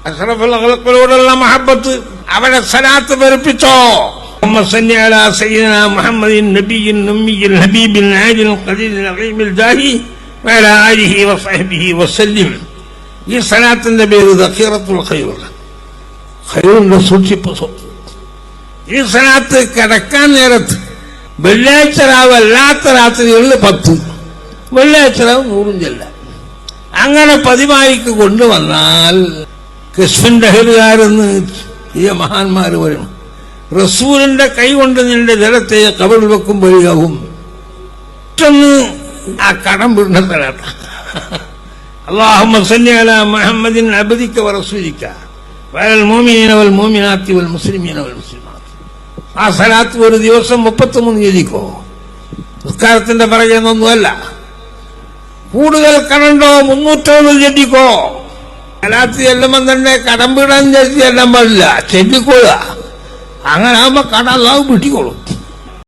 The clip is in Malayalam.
അഷ്റഫുൽ ഖൽഖിനോടുള്ള മഹബ്ബത്ത് അവരെ സലാത്ത് പെരുപ്പിച്ചോ. സല്ലി അലാ സയ്യിദിനാ മുഹമ്മദിൻ നബിയ്യിൻ ഉമ്മിയ്യിൽ ഹബീബിൽ ആലിൽ ഖദീൽ അഖീമിൽ ജാഹി വഅലാ ആലിഹി വസഹ്ബിഹി വസല്ലം. ഈ സലാത്തിന്റെ പേര് ദഖീറത്തുൽ ഖൈർ, ഖൈറിന്റെ സൂക്ഷിപ്പ്. ഈ സലാത്ത് കിടക്കാൻ നേരത്ത് വെള്ളിയാഴ്ച രാവ് അല്ലാത്ത രാത്രികളിൽ 10, വെള്ളിയാഴ്ച രാവ് 100 ചെല്ലാം. അങ്ങനെ പതിവായിക്ക് കൊണ്ടുവന്നാൽ കശ്മിന്റെ ഹെരുകാരെന്ന് ഈ മഹാന്മാര് വരും. റസൂലിന്റെ കൈ കൊണ്ട് നിന്റെ ജലത്തെ കബറിൽ വെക്കുമ്പോഴാവും മറ്റൊന്ന് ആ കടം വീടുന്ന സ്ഥലത്ത. അല്ലാഹുമ്മ സല്ലി അലാ മുഹമ്മദിൻ അബ്ദിക വറസൂലിക വഅലൽ മുഅ്മിനീന വൽ മുഅ്മിനാത്തി വൽ മുസ്ലിമീന വൽ മുസ്ലിമാത്ത്. ആ സലാത്ത് ഒരു ദിവസം 33 ചൊല്ലിക്കോ. നിസ്കാരത്തിന്റെ പറയുന്നൊന്നുമല്ല. കൂടുതൽ കടണ്ടോ 360 ചെല്ലിക്കോ. സലാത്ത് ചെല്ലുമ്പം തന്നെ കടം വീടാൻ ചെല്ലാൻ പാടില്ല, ചെല്ലിക്കോളുക. അങ്ങനെ ആകുമ്പോ കട അല്ലാഹു വീട്ടിക്കോളും.